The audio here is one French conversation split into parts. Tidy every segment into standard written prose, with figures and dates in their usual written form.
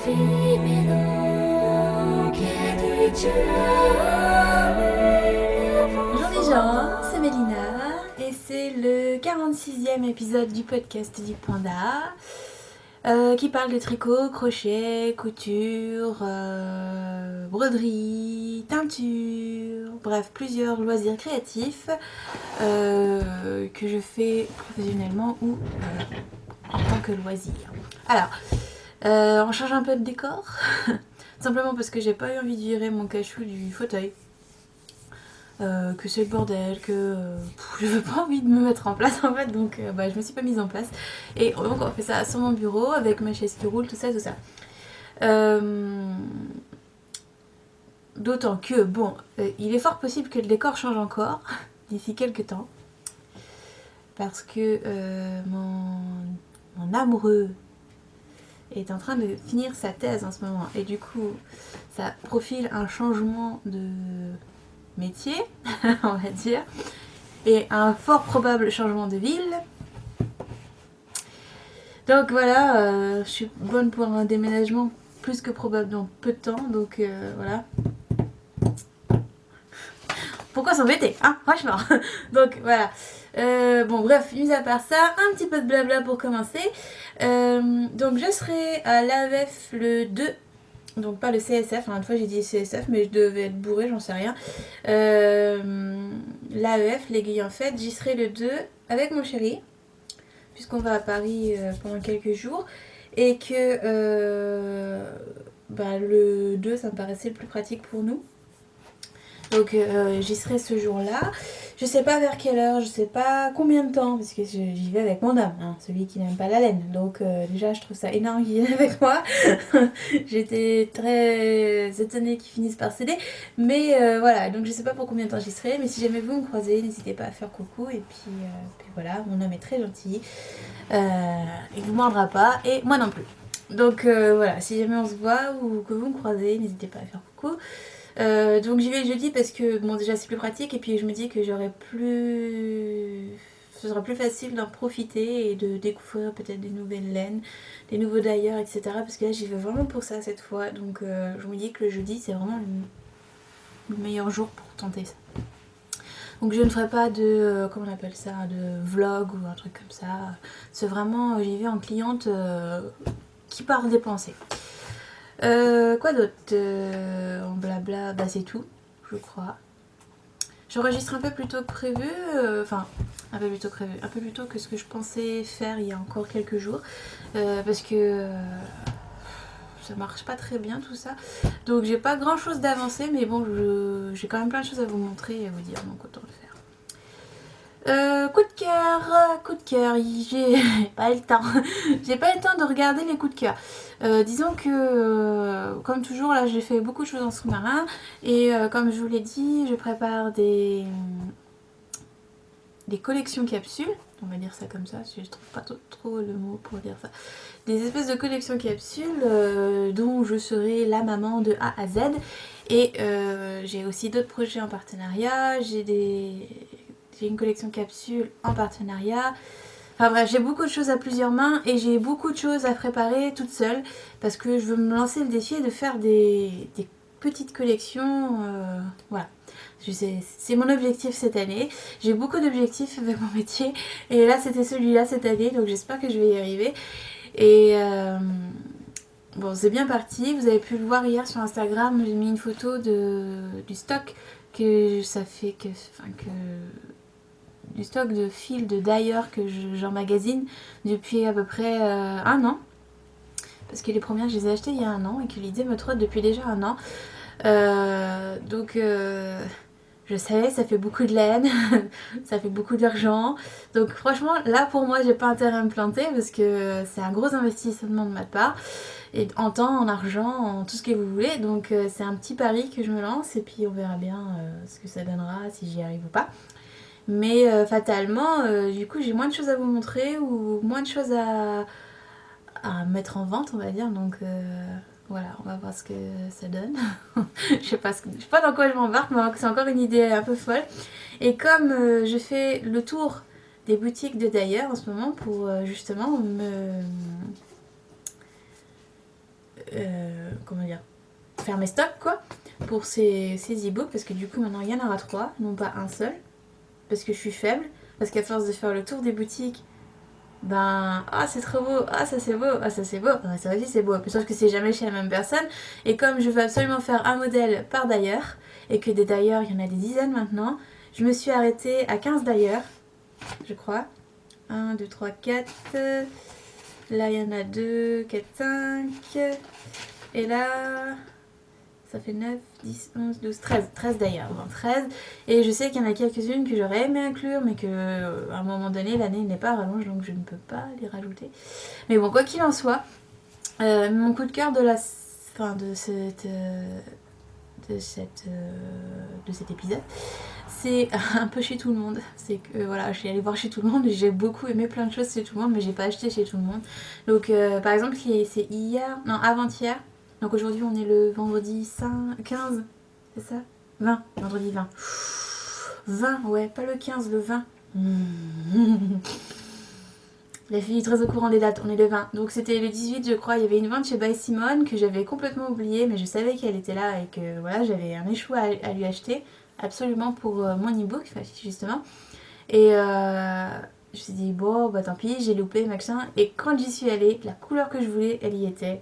Bonjour les gens, c'est Mélina et c'est le 46e épisode du podcast du Panda qui parle de tricot, crochet, couture, broderie, teinture, bref plusieurs loisirs créatifs que je fais professionnellement ou en tant que loisir. Alors, on change un peu de décor, simplement parce que j'ai pas eu envie de virer mon cachou du fauteuil. Que c'est le bordel, que je veux pas envie de me mettre en place en fait, donc je me suis pas mise en place. Et donc on fait ça sur mon bureau avec ma chaise qui roule, tout ça. D'autant que, bon, il est fort possible que le décor change encore d'ici quelques temps. Parce que mon amoureux est en train de finir sa thèse en ce moment. Et du coup, ça profile un changement de métier, on va dire, et un fort probable changement de ville. Donc voilà, je suis bonne pour un déménagement plus que probable dans peu de temps, donc voilà. Pourquoi s'embêter, hein, franchement. Donc voilà. Bon bref, mis à part ça, un petit peu de blabla pour commencer. Donc je serai à l'AEF le 2. Donc pas le CSF, une fois j'ai dit CSF mais je devais être bourrée, j'en sais rien. L'AEF, l'aiguille en fait, j'y serai le 2 avec mon chéri, puisqu'on va à Paris pendant quelques jours. Et que le 2 ça me paraissait le plus pratique pour nous. Donc j'y serai ce jour-là. Je sais pas vers quelle heure, je sais pas combien de temps, parce que j'y vais avec mon homme, hein, celui qui n'aime pas la laine. Donc déjà je trouve ça énorme qu'il vienne avec moi. J'étais très étonnée qu'il finisse par céder. Mais voilà, donc je sais pas pour combien de temps j'y serai. Mais si jamais vous me croisez, n'hésitez pas à faire coucou. Et puis voilà, mon homme est très gentil. Il vous mordra pas, et moi non plus. Donc voilà, si jamais on se voit ou que vous me croisez, n'hésitez pas à faire coucou. Donc j'y vais jeudi parce que bon déjà c'est plus pratique et puis je me dis que ce sera plus facile d'en profiter et de découvrir peut-être des nouvelles laines, des nouveaux d'ailleurs, etc. Parce que là j'y vais vraiment pour ça cette fois. Donc je me dis que le jeudi c'est vraiment le meilleur jour pour tenter ça. Donc je ne ferai pas de, comment on appelle ça, de vlog ou un truc comme ça. C'est vraiment, j'y vais en cliente qui part dépenser. Quoi d'autre en blabla, c'est tout, je crois. J'enregistre un peu plus tôt que prévu, un peu plus tôt que ce que je pensais faire il y a encore quelques jours, parce que ça marche pas très bien tout ça. Donc j'ai pas grand chose d'avancé, mais bon, j'ai quand même plein de choses à vous montrer et à vous dire, donc autant le faire. Coup de cœur, j'ai pas eu le temps. J'ai pas eu le temps de regarder les coups de cœur. Disons que, comme toujours, là j'ai fait beaucoup de choses en sous-marin. Et comme je vous l'ai dit, je prépare des collections capsules. On va dire ça comme ça, je trouve pas trop le mot pour dire ça. Des espèces de collections capsules dont je serai la maman de A à Z. Et j'ai aussi d'autres projets en partenariat. J'ai une collection capsule en partenariat. Enfin bref, j'ai beaucoup de choses à plusieurs mains et j'ai beaucoup de choses à préparer toute seule parce que je veux me lancer le défi de faire des petites collections. Voilà. C'est mon objectif cette année. J'ai beaucoup d'objectifs avec mon métier et là c'était celui-là cette année, donc j'espère que je vais y arriver. Et bon, c'est bien parti. Vous avez pu le voir hier sur Instagram, j'ai mis une photo du stock du stock de fils de d'ailleurs que j'emmagasine depuis à peu près un an. Parce que les premières, je les ai achetées il y a un an et que l'idée me trotte depuis déjà un an. Donc, je sais, ça fait beaucoup de laine, ça fait beaucoup d'argent. Donc, franchement, là pour moi, j'ai pas intérêt à me planter parce que c'est un gros investissement de ma part. Et en temps, en argent, en tout ce que vous voulez. Donc, c'est un petit pari que je me lance et puis on verra bien ce que ça donnera, si j'y arrive ou pas. Mais fatalement, du coup, j'ai moins de choses à vous montrer ou moins de choses à mettre en vente, on va dire. Donc voilà, on va voir ce que ça donne. Je sais pas dans quoi je m'embarque, mais c'est encore une idée un peu folle. Et comme je fais le tour des boutiques de d'ailleurs en ce moment pour justement comment dire, faire mes stocks quoi, pour ces e-books, parce que du coup maintenant il y en aura 3, non pas un seul, parce que je suis faible, parce qu'à force de faire le tour des boutiques, ben, ah c'est trop beau, ah ça c'est beau, ah ça c'est beau, ah, ça aussi c'est beau, sauf que c'est jamais chez la même personne, et comme je veux absolument faire un modèle par d'ailleurs, et que des d'ailleurs il y en a des dizaines maintenant, je me suis arrêtée à 15 d'ailleurs, je crois, 1, 2, 3, 4, là il y en a 2, 4, 5, et là... Ça fait 9, 10, 11, 12, 13. 13 d'ailleurs. Bon, 13. Et je sais qu'il y en a quelques-unes que j'aurais aimé inclure, mais à un moment donné, l'année n'est pas rallonge, donc je ne peux pas les rajouter. Mais bon, quoi qu'il en soit, mon coup de cœur de cet épisode, c'est un peu chez tout le monde. C'est que voilà, je suis allée voir chez tout le monde et j'ai beaucoup aimé plein de choses chez tout le monde, mais j'ai pas acheté chez tout le monde. Donc, par exemple, c'est avant-hier. Donc aujourd'hui on est le vendredi 15, c'est ça 20, vendredi 20. 20, ouais, pas le 15, le 20. La fille est très au courant des dates, on est le 20. Donc c'était le 18 je crois, il y avait une vente chez By Simone que j'avais complètement oubliée, mais je savais qu'elle était là et que voilà, j'avais un échoue à lui acheter, absolument pour mon e-book, justement. Et je me suis dit, bon, bah tant pis, j'ai loupé, machin. Et quand j'y suis allée, la couleur que je voulais, elle y était.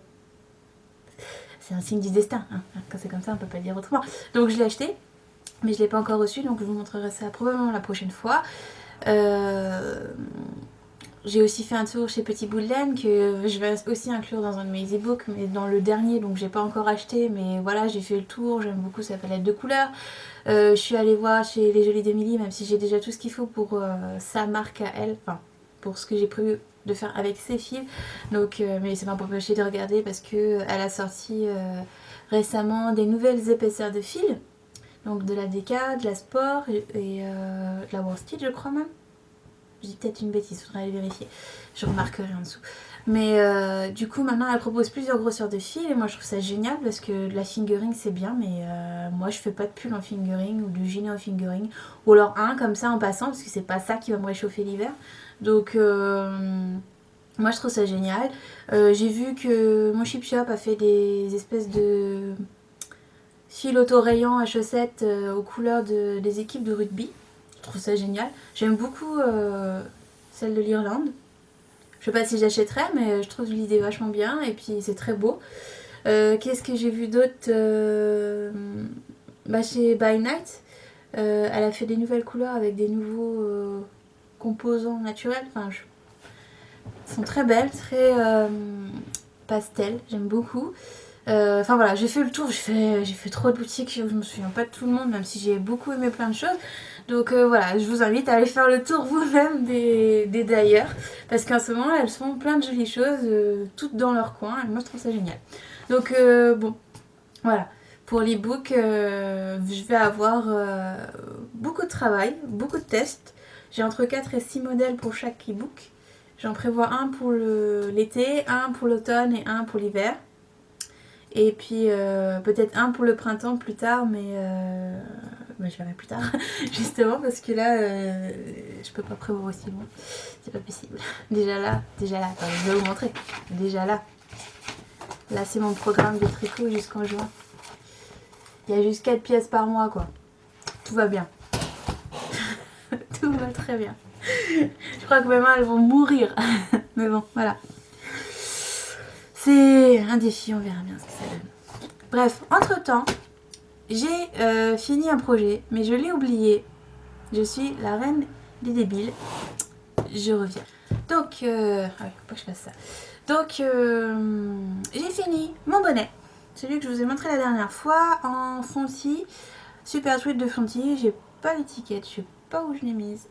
C'est un signe du destin, hein. Quand c'est comme ça on peut pas le dire autrement. Donc je l'ai acheté, mais je l'ai pas encore reçu, donc je vous montrerai ça probablement la prochaine fois. J'ai aussi fait un tour chez Petit Bout de Laine que je vais aussi inclure dans un de mes e-books, mais dans le dernier, donc j'ai pas encore acheté, mais voilà, j'ai fait le tour, j'aime beaucoup sa palette de couleurs. Je suis allée voir chez Les Jolies d'Emilie, même si j'ai déjà tout ce qu'il faut pour sa marque à elle, enfin pour ce que j'ai prévu de faire avec ses fils. Donc, mais c'est pas pour m'empêcher de regarder parce que elle a sorti récemment des nouvelles épaisseurs de fils, donc de la DK, de la Sport et de la Worsted, je crois même. Je dis peut-être une bêtise, faudrait aller vérifier. Je remarquerai en dessous. Mais du coup, maintenant, elle propose plusieurs grosseurs de fils et moi, je trouve ça génial parce que la fingering, c'est bien, mais moi, je fais pas de pull en fingering ou du gilet en fingering. Ou alors un comme ça en passant parce que c'est pas ça qui va me réchauffer l'hiver. Donc, moi, je trouve ça génial. J'ai vu que mon Chip Shop a fait des espèces de fils auto-rayants à chaussettes aux couleurs des équipes de rugby. Je trouve ça génial. J'aime beaucoup celle de l'Irlande. Je sais pas si j'achèterais, mais je trouve l'idée vachement bien. Et puis c'est très beau. Qu'est-ce que j'ai vu d'autre chez By Night, elle a fait des nouvelles couleurs avec des nouveaux composants naturels. Enfin, elles sont très belles, très pastel. J'aime beaucoup. Enfin voilà, j'ai fait le tour, j'ai fait trop de boutiques, je me souviens pas de tout le monde, même si j'ai beaucoup aimé plein de choses. Donc voilà, je vous invite à aller faire le tour vous-même des d'ailleurs, parce qu'en ce moment elles font plein de jolies choses, toutes dans leur coin, et moi je trouve ça génial. Donc bon, voilà, pour l'e-book, je vais avoir beaucoup de travail, beaucoup de tests. J'ai entre 4 et 6 modèles pour chaque e-book. J'en prévois un pour l'été, un pour l'automne et un pour l'hiver. Et puis peut-être un pour le printemps plus tard, mais je verrai plus tard, justement, parce que là, je peux pas prévoir aussi loin. C'est pas possible. Déjà là, attendez, je vais vous montrer. Déjà là, c'est mon programme de tricot jusqu'en juin. Il y a juste 4 pièces par mois, quoi. Tout va bien. Tout va très bien. Je crois que mes mains, elles vont mourir. Mais bon, voilà. C'est un défi, on verra bien ce que ça donne. Bref, entre-temps, j'ai fini un projet, mais je l'ai oublié. Je suis la reine des débiles. Je reviens. Donc, faut pas que je fasse ça. Donc, j'ai fini mon bonnet. Celui que je vous ai montré la dernière fois en Fonty. Super tweed de Fonty. J'ai pas l'étiquette, je sais pas où je l'ai mise.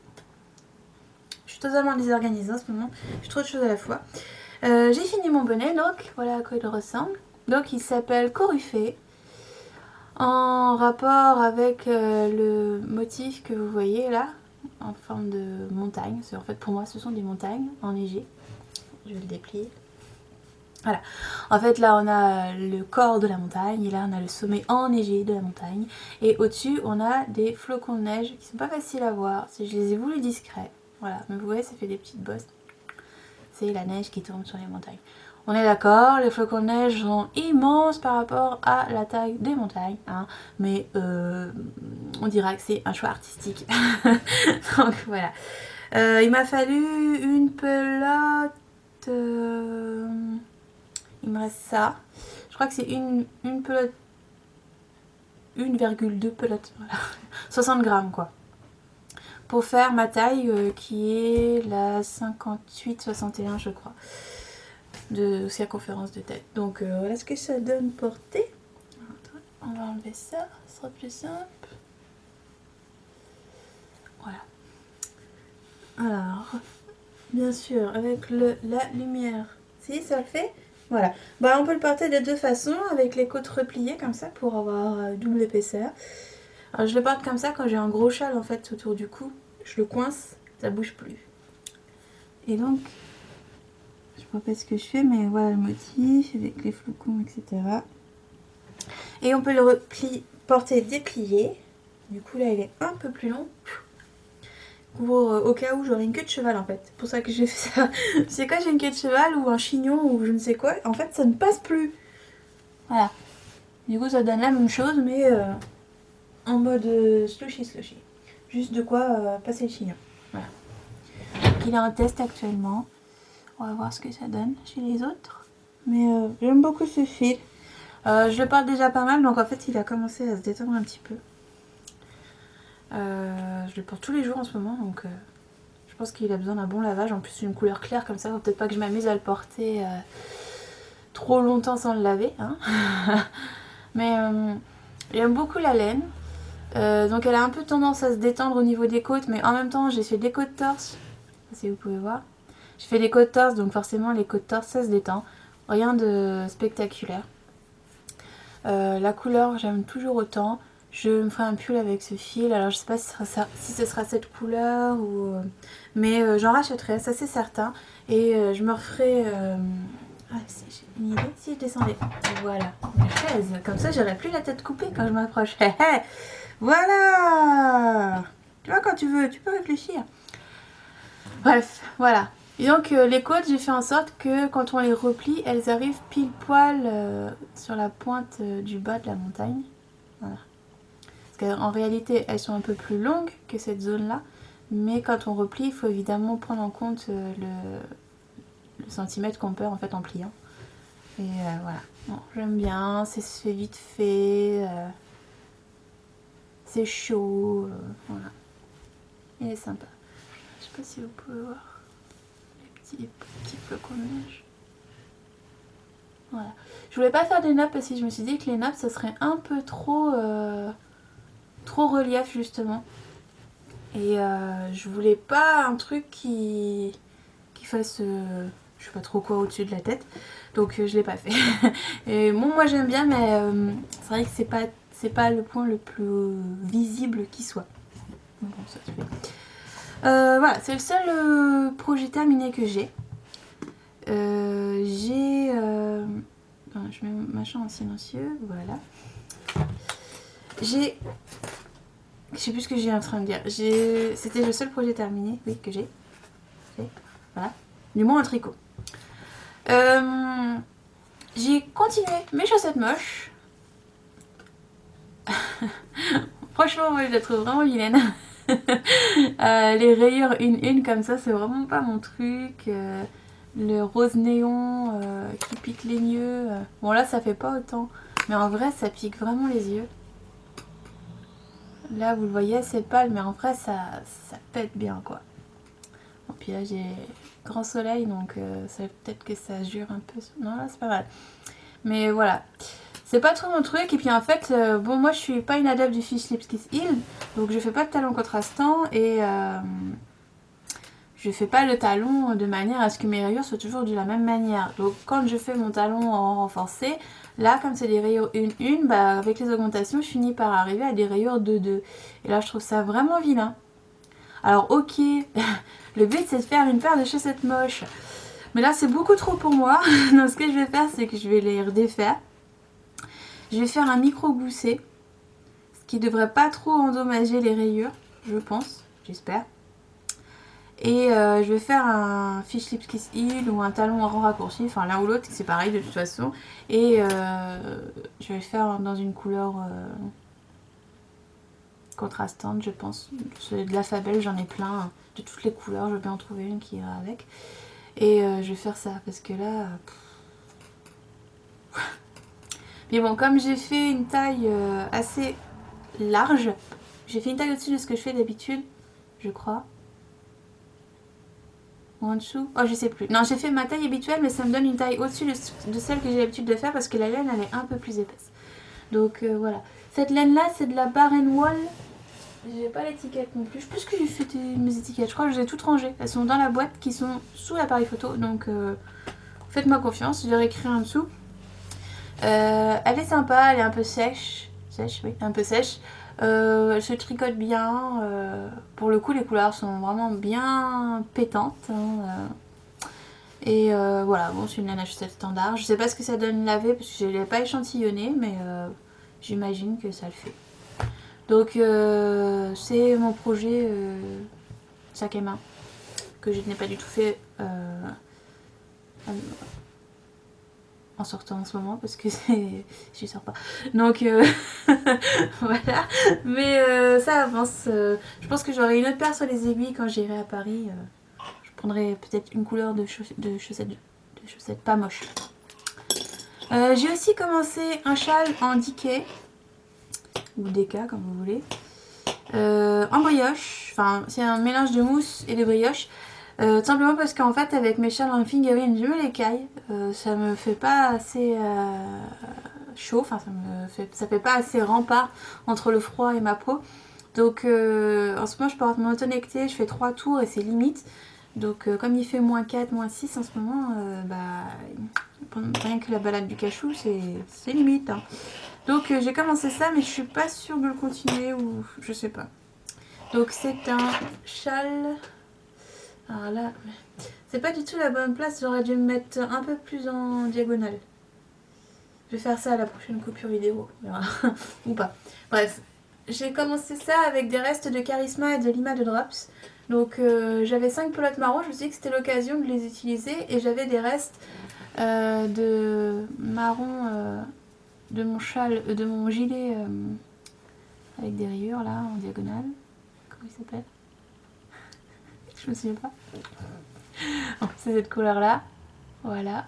Je suis totalement désorganisée en ce moment. J'ai trop de choses à la fois. J'ai fini mon bonnet, donc voilà à quoi il ressemble. Donc il s'appelle Coryphée, en rapport avec le motif que vous voyez là, en forme de montagne. En fait pour moi ce sont des montagnes enneigées. Je vais le déplier. Voilà. En fait là on a le corps de la montagne et là on a le sommet enneigé de la montagne. Et au-dessus on a des flocons de neige qui sont pas faciles à voir. Je les ai voulu discrets. Voilà, mais vous voyez ça fait des petites bosses. C'est la neige qui tourne sur les montagnes. On est d'accord, les flocons de neige sont immenses par rapport à la taille des montagnes, hein, mais on dira que c'est un choix artistique. Donc voilà. Il m'a fallu une pelote. Il me reste ça. Je crois que c'est une pelote. 1,2 pelote. Voilà. 60 grammes quoi. Pour faire ma taille qui est la 58-61 je crois. De circonférence de tête. Donc voilà ce que ça donne portée. On va enlever ça, ce sera plus simple. Voilà. Alors, bien sûr, avec la lumière. Si, ça le fait. Voilà. Bah, on peut le porter de deux façons, avec les côtes repliées comme ça pour avoir double épaisseur. Alors, je le porte comme ça quand j'ai un gros châle en fait autour du cou. Je le coince, ça bouge plus. Et donc, je ne sais pas ce que je fais, mais voilà le motif avec les flocons, etc. Et on peut le porter déplié. Du coup, là, il est un peu plus long. Pour, au cas où j'aurais une queue de cheval en fait. C'est pour ça que j'ai fait ça. C'est quand j'ai une queue de cheval ou un chignon ou je ne sais quoi, en fait ça ne passe plus. Voilà. Du coup ça donne la même chose mais en mode slushy. Juste de quoi passer le chignon. Voilà. Donc il est en test actuellement. On va voir ce que ça donne chez les autres. Mais j'aime beaucoup ce fil. Je le porte déjà pas mal donc en fait il a commencé à se détendre un petit peu. Je le porte tous les jours en ce moment donc je pense qu'il a besoin d'un bon lavage. En plus c'est une couleur claire comme ça, faut peut-être pas que je m'amuse à le porter trop longtemps sans le laver hein. Mais j'aime beaucoup la laine. Donc elle a un peu tendance à se détendre au niveau des côtes, mais en même temps j'ai fait des côtes torse, si vous pouvez voir. J'ai fait des côtes torse donc forcément les côtes torse ça se détend. Rien de spectaculaire. La couleur j'aime toujours autant. Je me ferai un pull avec ce fil, alors je sais pas si ce sera cette couleur ou... mais j'en rachèterai, ça c'est certain. Et je me referai... Ah, j'ai une idée, si je descendais. Voilà, une chaise. Comme ça j'aurai plus la tête coupée quand je m'approche. Voilà. Tu vois quand tu veux, tu peux réfléchir. Bref, voilà. Et donc les côtes, j'ai fait en sorte que quand on les replie, elles arrivent pile poil sur la pointe du bas de la montagne. Voilà. Parce qu'en réalité, elles sont un peu plus longues que cette zone-là. Mais quand on replie, il faut évidemment prendre en compte le centimètre qu'on perd en fait en pliant. Et voilà. Bon, j'aime bien, c'est fait vite fait. C'est chaud. Voilà. Il est sympa. Je sais pas si vous pouvez voir les petits flocons de neige. Voilà. Je voulais pas faire des nappes parce que je me suis dit que les nappes, ça serait un peu trop relief justement. Et je voulais pas un truc qui fasse je sais pas trop quoi au-dessus de la tête. Donc je l'ai pas fait. Et bon, moi j'aime bien, mais c'est vrai que c'est pas le point le plus visible qui soit. Donc bon, ça se fait. Voilà, c'est le seul projet terminé que j'ai. Je mets mon machin en silencieux, voilà. Je sais plus ce que j'ai en train de dire. C'était le seul projet terminé, oui, que j'ai. Voilà. Du moins en tricot. J'ai continué mes chaussettes moches. Franchement, moi je la trouve vraiment vilaine. Les rayures une comme ça, c'est vraiment pas mon truc. Le rose néon qui pique les yeux. Bon là ça fait pas autant. Mais en vrai ça pique vraiment les yeux. Là vous le voyez c'est pâle mais en vrai ça pète bien quoi. Bon, puis là j'ai grand soleil donc peut-être que ça jure un peu. Non là c'est pas mal. Mais voilà. C'est pas trop mon truc et puis en fait bon moi je suis pas une adepte du Fish Lips Kiss Heel. Donc je fais pas de talons contrastants et je fais pas le talon de manière à ce que mes rayures soient toujours de la même manière. Donc quand je fais mon talon en renforcé, là comme c'est des rayures 1-1, bah, avec les augmentations je finis par arriver à des rayures 2-2. Et là je trouve ça vraiment vilain. Alors ok, le but c'est de faire une paire de chaussettes moches. Mais là c'est beaucoup trop pour moi. Donc ce que je vais faire c'est que je vais les redéfaire. Je vais faire un micro gousset. Ce qui devrait pas trop endommager les rayures, je pense, j'espère. Et je vais faire un Fish Lips Kiss Heel ou un talon en raccourci, enfin l'un ou l'autre, c'est pareil de toute façon. Et je vais le faire dans une couleur contrastante, je pense. C'est de la Fabelle, j'en ai plein, de toutes les couleurs, je vais bien en trouver une qui ira avec. Et je vais faire ça, parce que là... Mais bon, comme j'ai fait une taille assez large, j'ai fait une taille au-dessus de ce que je fais d'habitude, je crois. Ou en dessous. Oh, je sais plus. Non, j'ai fait ma taille habituelle, mais ça me donne une taille au-dessus de celle que j'ai l'habitude de faire parce que la laine, elle est un peu plus épaisse. Donc voilà. Cette laine-là, c'est de la Barren Wall. J'ai pas l'étiquette non plus. Je pense que j'ai fait mes étiquettes. Je crois que je les ai toutes rangées. Elles sont dans la boîte qui sont sous l'appareil photo. Donc faites-moi confiance. Je vais réécrire en dessous. Elle est sympa. Elle est un peu sèche. Sèche, oui. Un peu sèche. Elle se tricote bien. Pour le coup, les couleurs sont vraiment bien pétantes. Hein, et voilà, bon, c'est une laine à chaussettes standard. Je sais pas ce que ça donne laver parce que je ne l'ai pas échantillonné, mais j'imagine que ça le fait. Donc c'est mon projet sac à main que je n'ai pas du tout fait en sortant en ce moment parce que je sors pas. Donc voilà, mais ça avance. Je pense que j'aurai une autre paire sur les aiguilles quand j'irai à Paris. Je prendrai peut-être une couleur de chaussettes pas moches. J'ai aussi commencé un châle en Decay ou Deca comme vous voulez, en brioche. Enfin, c'est un mélange de mousse et de brioche. Tout simplement parce qu'en fait, avec mes châles en fingering, je me les caille. Ça me fait pas assez chaud. Enfin, ça fait pas assez rempart entre le froid et ma peau. Donc, en ce moment, je porte mon auto-necté. Je fais 3 tours et c'est limite. Donc comme il fait moins 4, moins 6 en ce moment, rien que la balade du cachou, c'est limite. Hein. Donc j'ai commencé ça, mais je suis pas sûre de le continuer ou je sais pas. Donc c'est un châle. Alors là, c'est pas du tout la bonne place, j'aurais dû me mettre un peu plus en diagonale. Je vais faire ça à la prochaine coupure vidéo, ou pas. Bref, j'ai commencé ça avec des restes de Charisma et de Lima de Drops. Donc j'avais 5 pelotes marron, je me suis dit que c'était l'occasion de les utiliser. Et j'avais des restes de marron de mon châle, de mon gilet avec des rayures là en diagonale. Comment il s'appelle? Je me souviens pas. Bon, c'est cette couleur là. Voilà.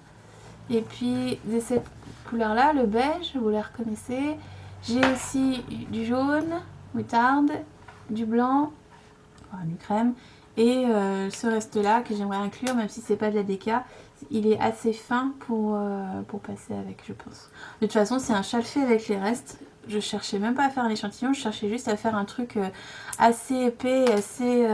Et puis de cette couleur là, le beige, vous la reconnaissez. J'ai aussi du jaune, moutarde, du blanc, enfin, du crème. Et ce reste là que j'aimerais inclure, même si c'est pas de la déca, il est assez fin pour passer avec, je pense. De toute façon, c'est un châle fait avec les restes. Je cherchais même pas à faire un échantillon, je cherchais juste à faire un truc assez épais, assez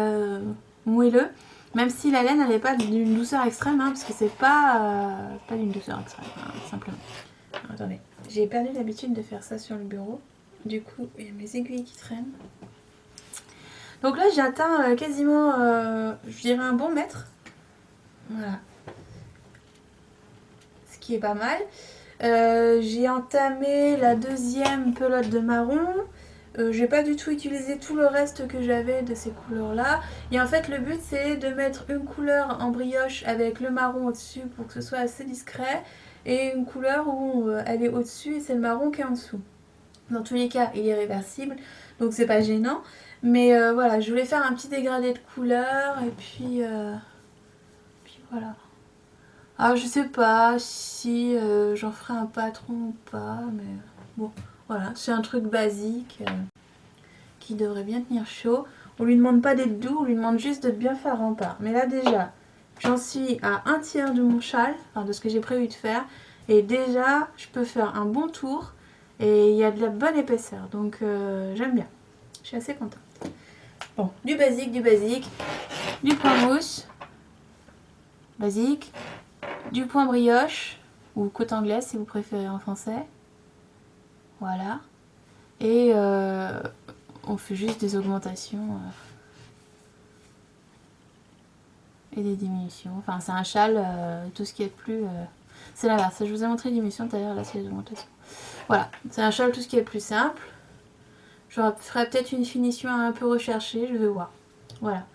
moelleux. Même si la laine, elle n'est pas d'une douceur extrême, hein, parce que c'est pas d'une douceur extrême, hein, simplement. Alors, attendez, j'ai perdu l'habitude de faire ça sur le bureau. Du coup, il y a mes aiguilles qui traînent. Donc là, j'ai atteint quasiment, je dirais, un bon mètre. Voilà. Ce qui est pas mal. J'ai entamé la deuxième pelote de marron. J'ai pas du tout utilisé tout le reste que j'avais de ces couleurs là. Et en fait le but c'est de mettre une couleur en brioche avec le marron au dessus pour que ce soit assez discret. Et une couleur où elle est au dessus et c'est le marron qui est en dessous. Dans tous les cas il est réversible donc c'est pas gênant. Mais voilà, je voulais faire un petit dégradé de couleurs et puis voilà. Alors je sais pas si j'en ferai un patron ou pas, mais bon, voilà, c'est un truc basique qui devrait bien tenir chaud. On lui demande pas d'être doux, on lui demande juste de bien faire rempart. Mais là déjà, j'en suis à un tiers de mon châle, enfin de ce que j'ai prévu de faire, et déjà je peux faire un bon tour et il y a de la bonne épaisseur, donc j'aime bien. Je suis assez contente. Bon, du basique, du point mousse, basique. Du point brioche, ou côte anglaise si vous préférez en français. Voilà. Et on fait juste des augmentations et des diminutions. Enfin, c'est un châle, tout ce qui est plus... c'est l'inverse. Je vous ai montré les diminutions tout à l'heure, là c'est les augmentations. Voilà, c'est un châle tout ce qui est plus simple. Je ferai peut-être une finition un peu recherchée, je vais voir. Voilà.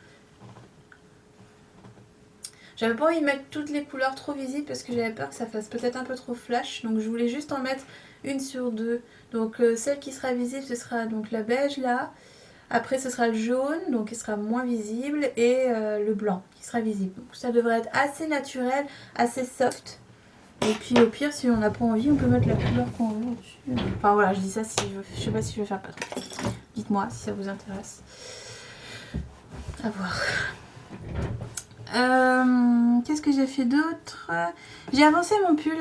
J'avais pas envie de mettre toutes les couleurs trop visibles parce que j'avais peur que ça fasse peut-être un peu trop flash. Donc je voulais juste en mettre une sur deux. Donc celle qui sera visible, ce sera donc la beige là. Après ce sera le jaune, donc il sera moins visible. Et le blanc qui sera visible. Donc ça devrait être assez naturel, assez soft. Et puis au pire, si on n'a pas envie, on peut mettre la couleur qu'on veut au-dessus. Enfin voilà, je dis ça si je sais pas si je vais faire pas. Dites-moi si ça vous intéresse. À voir. Qu'est-ce que j'ai fait d'autre? J'ai avancé mon pull.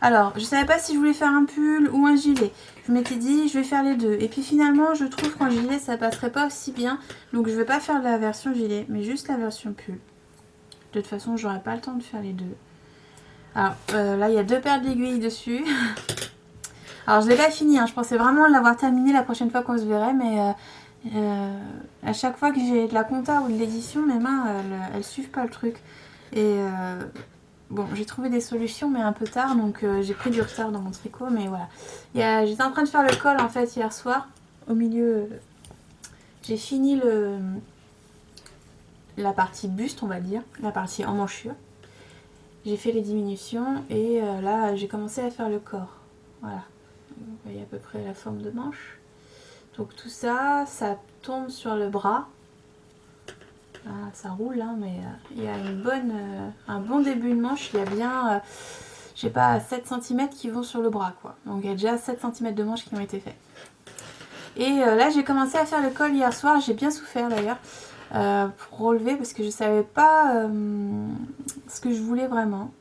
Alors, je savais pas si je voulais faire un pull ou un gilet. Je m'étais dit, je vais faire les deux. Et puis finalement, je trouve qu'en gilet, ça passerait pas aussi bien. Donc, je vais pas faire la version gilet, mais juste la version pull. De toute façon, j'aurai pas le temps de faire les deux. Alors, là, il y a 2 paires d'aiguilles dessus. Alors, je l'ai pas fini. Hein. Je pensais vraiment l'avoir terminé la prochaine fois qu'on se verrait, mais... à chaque fois que j'ai de la compta ou de l'édition, mes mains elles suivent pas le truc. Et bon, j'ai trouvé des solutions, mais un peu tard, donc j'ai pris du retard dans mon tricot. Mais voilà, j'étais en train de faire le col en fait hier soir. Au milieu, j'ai fini la partie buste, on va dire, la partie emmanchure. J'ai fait les diminutions et là j'ai commencé à faire le corps. Voilà, vous voyez à peu près la forme de manche. Donc tout ça, ça tombe sur le bras. Ah, ça roule, hein, mais il y a un bon début de manche. Il y a bien, je sais pas, 7 cm qui vont sur le bras, quoi. Donc il y a déjà 7 cm de manche qui ont été faits. Et là, j'ai commencé à faire le col hier soir. J'ai bien souffert d'ailleurs pour relever parce que je savais pas ce que je voulais vraiment.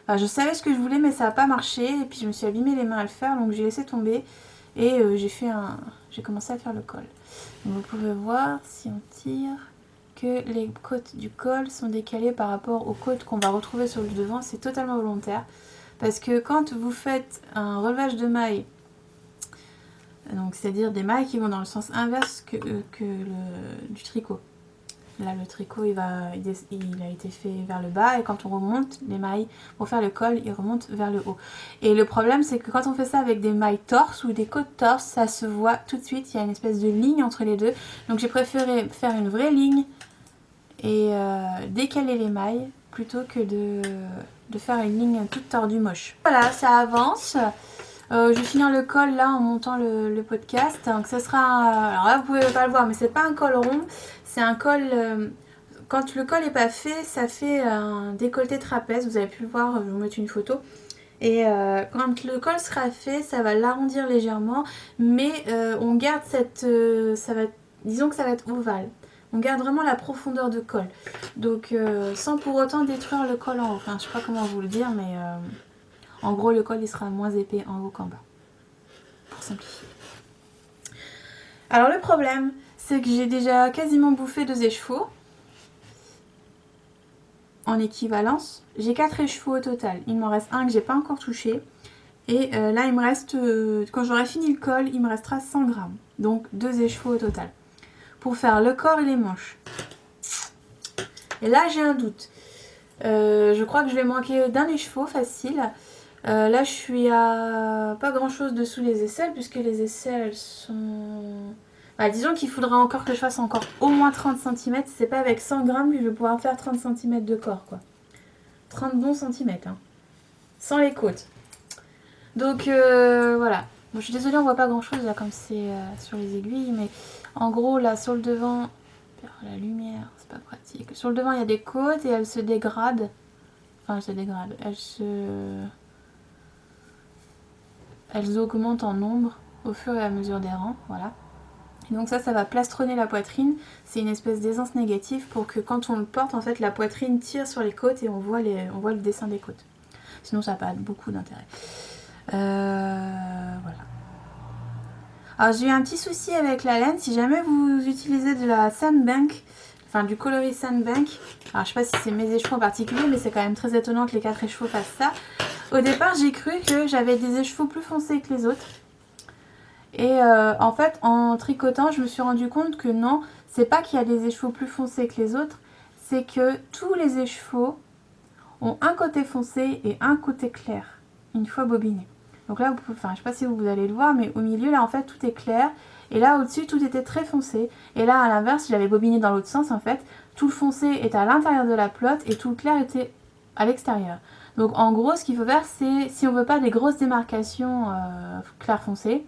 Enfin, je savais ce que je voulais, mais ça n'a pas marché. Et puis je me suis abîmé les mains à le faire, donc j'ai laissé tomber. Et j'ai commencé à faire le col. Donc vous pouvez voir, si on tire, que les côtes du col sont décalées par rapport aux côtes qu'on va retrouver sur le devant. C'est totalement volontaire. Parce que quand vous faites un relevage de mailles, donc c'est-à-dire des mailles qui vont dans le sens inverse du tricot. Là, le tricot, il a été fait vers le bas et quand on remonte les mailles pour faire le col, il remonte vers le haut. Et le problème, c'est que quand on fait ça avec des mailles torse ou des côtes torse, ça se voit tout de suite. Il y a une espèce de ligne entre les deux. Donc, j'ai préféré faire une vraie ligne et décaler les mailles plutôt que de faire une ligne toute tordue moche. Voilà, ça avance. Je vais finir le col là en montant le podcast. Donc, ça sera... alors là, vous pouvez pas le voir, mais c'est pas un col rond. C'est un col, quand le col n'est pas fait, ça fait un décolleté trapèze. Vous avez pu le voir, je vais vous mettre une photo. Et quand le col sera fait, ça va l'arrondir légèrement. Mais on garde disons que ça va être ovale. On garde vraiment la profondeur de col. Donc sans pour autant détruire le col en haut. Enfin, je ne sais pas comment vous le dire, mais en gros le col il sera moins épais en haut qu'en bas. Pour simplifier. Alors le problème... c'est que j'ai déjà quasiment bouffé 2 échevaux en équivalence. J'ai 4 échevaux au total. Il m'en reste un que j'ai pas encore touché. Et là, il me reste, quand j'aurai fini le col, il me restera 100 grammes. Donc 2 échevaux au total. Pour faire le corps et les manches. Et là, j'ai un doute. Je crois que je vais manquer d'un écheveau facile. Là, je suis à pas grand chose dessous les aisselles, puisque les aisselles, elles sont... Bah, disons qu'il faudra encore que je fasse encore au moins 30 cm. C'est pas avec 100 grammes que je vais pouvoir faire 30 cm de corps, quoi. 30 bons centimètres, hein. Sans les côtes. Donc, voilà. Bon, je suis désolée, on voit pas grand chose là, comme c'est sur les aiguilles. Mais en gros, là, sur le devant... La lumière, c'est pas pratique. Sur le devant, il y a des côtes et elles se dégradent. Enfin, elles se dégradent. Elles augmentent en nombre au fur et à mesure des rangs, voilà. Et donc ça va plastronner la poitrine. C'est une espèce d'aisance négative pour que quand on le porte, en fait, la poitrine tire sur les côtes et on voit le dessin des côtes. Sinon, ça n'a pas beaucoup d'intérêt. Voilà. Alors, j'ai eu un petit souci avec la laine. Si jamais vous utilisez de la Sandbank, enfin du coloris Sandbank, alors je sais pas si c'est mes échevaux en particulier, mais c'est quand même très étonnant que les 4 échevaux fassent ça. Au départ, j'ai cru que j'avais des échevaux plus foncés que les autres. Et en fait, en tricotant, je me suis rendu compte que non, c'est pas qu'il y a des échevaux plus foncés que les autres, c'est que tous les échevaux ont un côté foncé et un côté clair, une fois bobiné. Donc là, je sais pas si vous allez le voir, mais au milieu, là, en fait, tout est clair. Et là, au-dessus, tout était très foncé. Et là, à l'inverse, j'avais bobiné dans l'autre sens, en fait. tout le foncé est à l'intérieur de la pelote et tout le clair était à l'extérieur. Donc en gros, ce qu'il faut faire, c'est, si on veut pas des grosses démarcations clair foncé,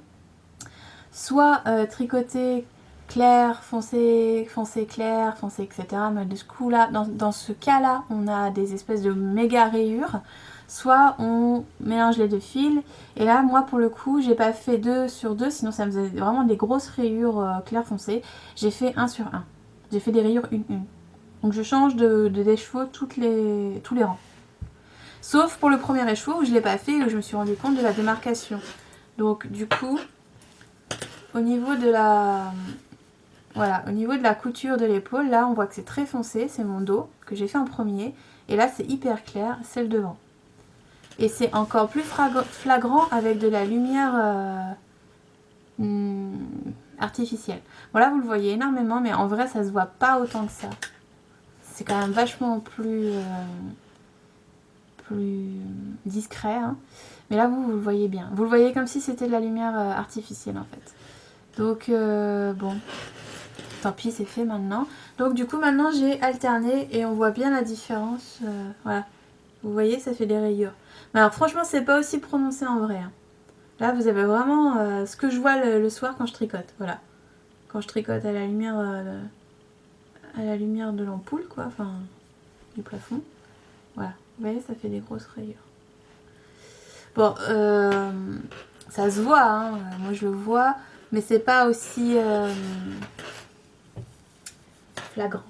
soit tricoter clair, foncé, foncé, clair, foncé, etc. Mais de ce coup-là, dans ce cas-là, on a des espèces de méga rayures. Soit on mélange les deux fils. Et là, moi, pour le coup, j'ai pas fait 2 sur 2, sinon ça me faisait vraiment des grosses rayures clair foncé. J'ai fait 1 sur 1. J'ai fait des rayures 1-1. Donc je change d'écheveau tous les rangs. Sauf pour le premier écheveau où je l'ai pas fait et où je me suis rendu compte de la démarcation. Donc du coup, au niveau de la... Voilà, au niveau de la couture de l'épaule, là on voit que c'est très foncé, c'est mon dos que j'ai fait en premier. Et là c'est hyper clair, c'est le devant. Et c'est encore plus flagrant avec de la lumière artificielle. Bon là vous le voyez énormément, mais en vrai ça se voit pas autant que ça. C'est quand même vachement plus discret. Hein. Mais là vous le voyez bien. Vous le voyez comme si c'était de la lumière artificielle en fait. Donc bon... Tant pis, c'est fait maintenant. Donc du coup, maintenant j'ai alterné et on voit bien la différence. Voilà. Vous voyez, ça fait des rayures. Mais alors franchement, c'est pas aussi prononcé en vrai. Hein. Là, vous avez vraiment ce que je vois le soir quand je tricote. Voilà. Quand je tricote à la lumière de l'ampoule, quoi. Enfin, du plafond. Voilà. Vous voyez, ça fait des grosses rayures. Bon, ça se voit. Hein. Moi, je le vois. Mais c'est pas aussi... flagrant.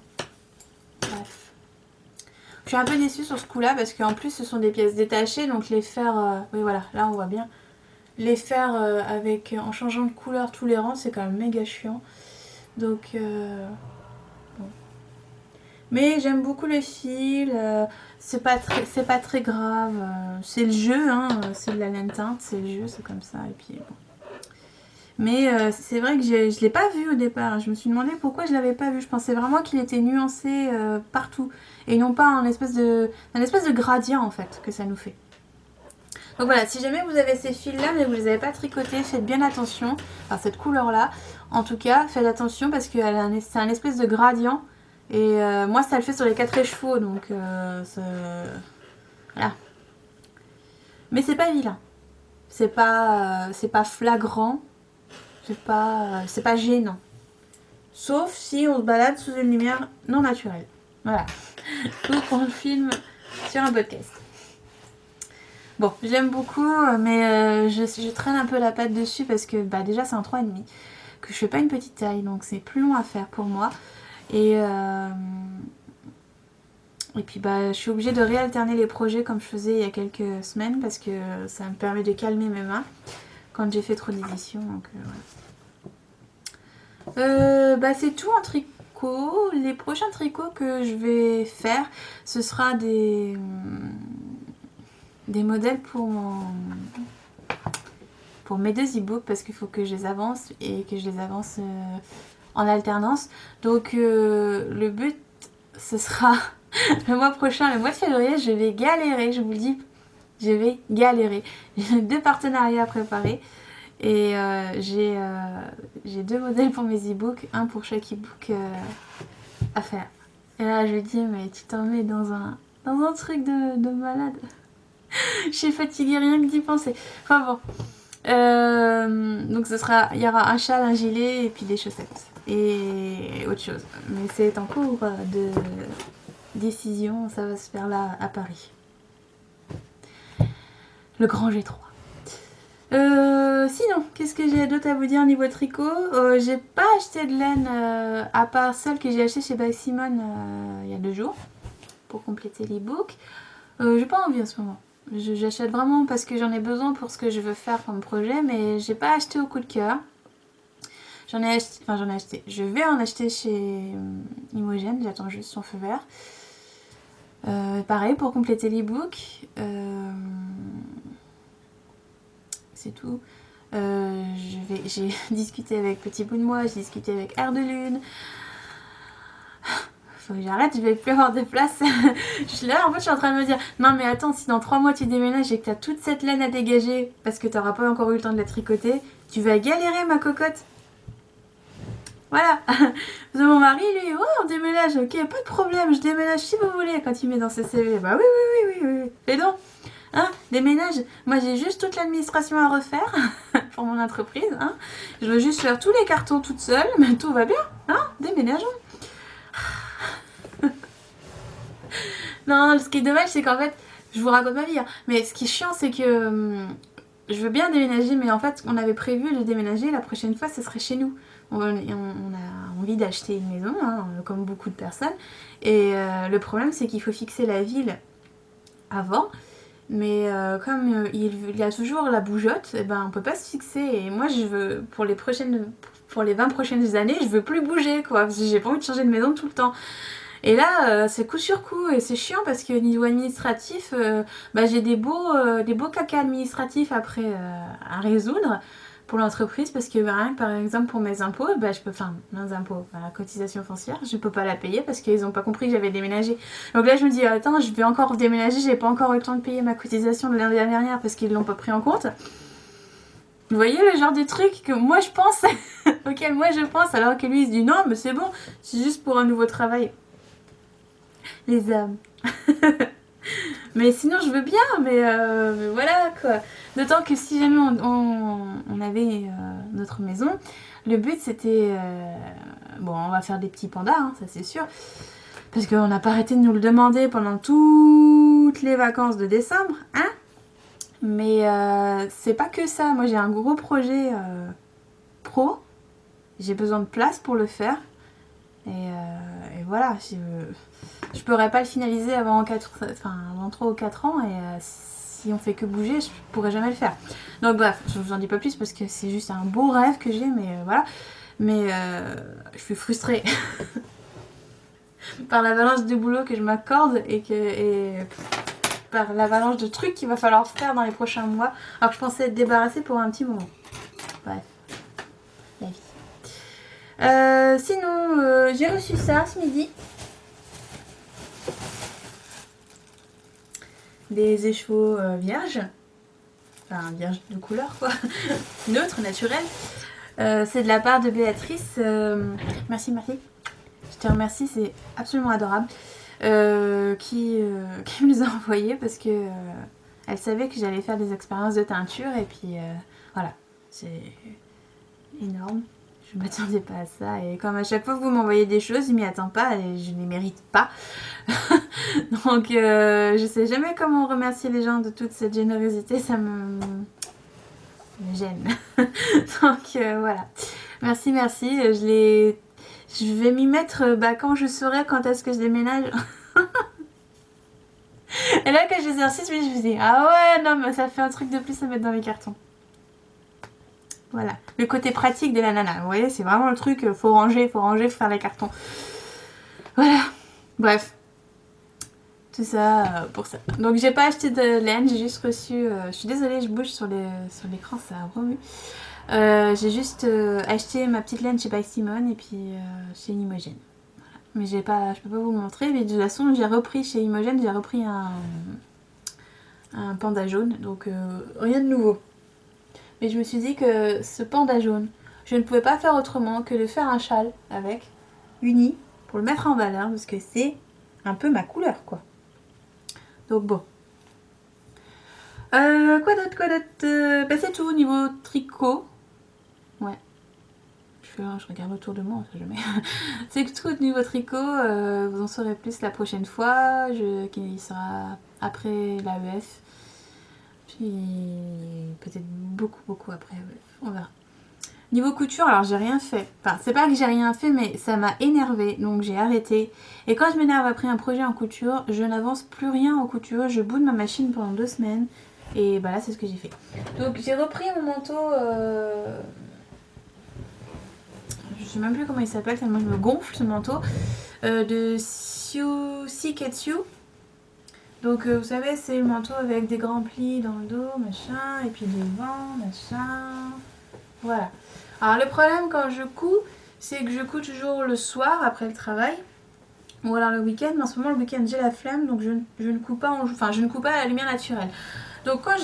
Bref. Je suis un peu déçue sur ce coup là parce qu'en plus ce sont des pièces détachées, donc les faire, oui voilà, là on voit bien, les faire avec en changeant de couleur tous les rangs, c'est quand même méga chiant. Donc bon. Mais j'aime beaucoup le fil, c'est pas très grave, c'est le jeu, hein, c'est de la laine teinte, c'est le jeu, c'est comme ça, et puis bon. Mais c'est vrai que je ne l'ai pas vu au départ. Je me suis demandé pourquoi je ne l'avais pas vu. Je pensais vraiment qu'il était nuancé partout. Et non pas un espèce de gradient en fait que ça nous fait. Donc voilà, si jamais vous avez ces fils là mais vous ne les avez pas tricotés, faites bien attention. Enfin cette couleur là. En tout cas, faites attention parce que c'est un espèce de gradient. Et moi ça le fait sur les 4 écheveaux. Donc voilà. Mais c'est pas vilain. C'est pas flagrant. C'est pas gênant. Sauf si on se balade sous une lumière non naturelle. Voilà. Ou qu'on le filme sur un podcast. Bon, j'aime beaucoup, mais je traîne un peu la patte dessus parce que bah, déjà c'est un 3,5. Que je fais pas une petite taille, donc c'est plus long à faire pour moi. Et puis bah, je suis obligée de réalterner les projets comme je faisais il y a quelques semaines parce que ça me permet de calmer mes mains quand j'ai fait trop d'éditions. Donc voilà. Bah, c'est tout en tricot. Les prochains tricots que je vais faire, ce sera des modèles pour mes 2 e-books parce qu'il faut que je les avance et que je les avance en alternance. Donc le but, ce sera le mois prochain, le mois de février, je vais galérer, je vous le dis, je vais galérer. J'ai 2 partenariats à préparer. Et j'ai 2 modèles pour mes e-books, un pour chaque e-book à faire. Et là je lui dis mais tu t'en mets dans un truc de malade. Je suis fatiguée rien que d'y penser. Enfin bon. Donc il y aura un châle, un gilet et puis des chaussettes. Et autre chose. Mais c'est en cours de décision, ça va se faire là à Paris. Le grand G3. Sinon, qu'est-ce que j'ai d'autre à vous dire niveau tricot? J'ai pas acheté de laine à part celle que j'ai achetée chez By Simone il y a 2 jours pour compléter l'e-book. J'ai pas envie en ce moment. J'achète vraiment parce que j'en ai besoin pour ce que je veux faire comme projet, mais j'ai pas acheté au coup de cœur. J'en ai acheté. Je vais en acheter chez Imogène, j'attends juste son feu vert. Pareil pour compléter l'e-book. C'est tout. J'ai discuté avec Petit Bout de Moi, j'ai discuté avec Air de Lune. Faut que j'arrête, je vais plus avoir de place. Je suis là, en fait, je suis en train de me dire non, mais attends, si dans 3 mois tu déménages et que tu as toute cette laine à dégager parce que tu n'auras pas encore eu le temps de la tricoter, tu vas galérer, ma cocotte. Voilà. Mon mari, lui, oh, on déménage, ok, pas de problème, je déménage si vous voulez, quand il met dans ses CV. Bah oui, oui, oui, oui, oui. Et donc, hein, déménage. Moi, j'ai juste toute l'administration à refaire pour mon entreprise. Hein. Je veux juste faire tous les cartons toute seule, mais tout va bien. Hein, déménageons. Non, ce qui est dommage, c'est qu'en fait, je vous raconte ma vie, hein, mais ce qui est chiant, c'est que je veux bien déménager, mais en fait, on avait prévu de déménager, la prochaine fois, ce serait chez nous. On a envie d'acheter une maison, hein, comme beaucoup de personnes, et le problème, c'est qu'il faut fixer la ville avant, mais comme il y a toujours la bougeotte, et ben, on peut pas se fixer, et moi, je veux, pour les 20 prochaines années, je veux plus bouger, quoi, parce que j'ai pas envie de changer de maison tout le temps. Et là, c'est coup sur coup et c'est chiant parce que niveau administratif, j'ai des beaux cacas administratifs après à résoudre pour l'entreprise parce que rien que par exemple pour mes impôts, je peux, enfin mes impôts, la cotisation foncière, je peux pas la payer parce qu'ils ont pas compris que j'avais déménagé. Donc là je me dis attends, je vais encore déménager, j'ai pas encore eu le temps de payer ma cotisation de l'année dernière parce qu'ils l'ont pas pris en compte. Vous voyez le genre de truc que moi je pense, auquel moi je pense, alors que lui il se dit non mais c'est bon, c'est juste pour un nouveau travail. Les âmes. Mais sinon je veux bien, mais voilà quoi. D'autant que si jamais on avait notre maison, le but c'était... bon, on va faire des petits pandas, hein, ça c'est sûr. Parce qu'on n'a pas arrêté de nous le demander pendant toutes les vacances de décembre, hein. Mais c'est pas que ça. Moi j'ai un gros projet pro. J'ai besoin de place pour le faire. Et voilà, je pourrais pas le finaliser avant 3 ou 4 ans et si on fait que bouger, je pourrais jamais le faire. Donc bref, je vous en dis pas plus parce que c'est juste un beau rêve que j'ai, mais voilà. Mais je suis frustrée par l'avalanche de boulot que je m'accorde et par l'avalanche de trucs qu'il va falloir faire dans les prochains mois. Alors que je pensais être débarrassée pour un petit moment. Bref, la vie. Sinon, j'ai reçu ça ce midi. Des écheveaux vierges. Enfin, vierges de couleur, quoi. Neutre, naturel. C'est de la part de Béatrice. Merci, merci. Je te remercie, c'est absolument adorable. Qui me les a envoyés parce que elle savait que j'allais faire des expériences de teinture. Et puis, voilà. C'est énorme. Je m'attendais pas à ça et comme à chaque fois que vous m'envoyez des choses, je m'y attends pas et je ne les mérite pas. Donc je sais jamais comment remercier les gens de toute cette générosité, ça me gêne. Donc voilà. Merci, merci. Je vais m'y mettre quand je saurai quand est-ce que je déménage. Et là que je les ai reçus, je me suis dit ah ouais non mais ça fait un truc de plus à mettre dans les cartons. Voilà, le côté pratique de la nana. Vous voyez, c'est vraiment le truc, faut ranger, faut faire les cartons. Voilà, bref. Tout ça pour ça. Donc j'ai pas acheté de laine, j'ai juste reçu... je suis désolée, je bouge sur l'écran, ça a remue. J'ai juste acheté ma petite laine chez By Simone et puis chez Imogène. Voilà. Mais je peux pas vous montrer, mais de toute façon j'ai repris chez Imogène, j'ai repris un panda jaune, donc rien de nouveau. Mais je me suis dit que ce panda jaune, je ne pouvais pas faire autrement que de faire un châle avec, uni, pour le mettre en valeur, parce que c'est un peu ma couleur, quoi. Donc bon. Quoi d'autre c'est tout au niveau tricot. Ouais. Je regarde autour de moi, on sait jamais. C'est tout au niveau tricot. Vous en saurez plus la prochaine fois, qui sera après l'AEF. Puis peut-être beaucoup après, on verra. Niveau couture, alors j'ai rien fait. Enfin, c'est pas que j'ai rien fait, mais ça m'a énervé, donc j'ai arrêté. Et quand je m'énerve après un projet en couture, je n'avance plus rien en couture. Je boude ma machine pendant 2 semaines. Et bah là, c'est ce que j'ai fait. Donc j'ai repris mon manteau. Je sais même plus comment il s'appelle, tellement je me gonfle ce manteau. De Siketsu. Donc vous savez, c'est le manteau avec des grands plis dans le dos, machin, et puis devant, machin. Voilà. Alors le problème quand je couds, c'est que je couds toujours le soir après le travail. Ou alors le week-end, mais en ce moment le week-end j'ai la flemme, donc je ne couds pas je ne couds pas à la lumière naturelle. Donc quand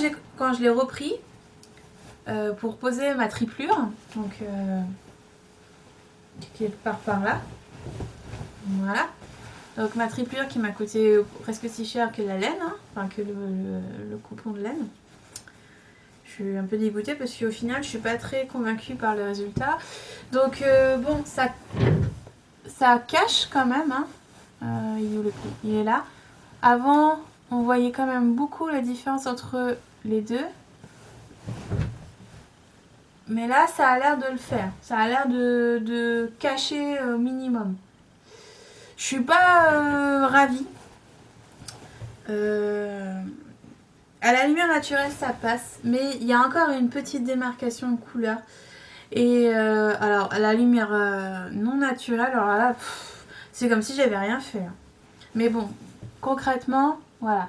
je l'ai repris pour poser ma triplure, donc qui part par là. Voilà. Donc ma triplure qui m'a coûté presque si cher que la laine, hein, enfin que le coupon de laine. Je suis un peu dégoûtée parce qu'au final je suis pas très convaincue par le résultat. Donc bon, ça cache quand même, hein. Il est où le pli? Il est là. Avant, on voyait quand même beaucoup la différence entre les deux. Mais là, ça a l'air de le faire. Ça a l'air de cacher au minimum. Je suis pas ravie. À la lumière naturelle, ça passe. Mais il y a encore une petite démarcation de couleur. Et alors, à la lumière non naturelle, alors là, c'est comme si j'avais rien fait. Mais bon, concrètement, voilà.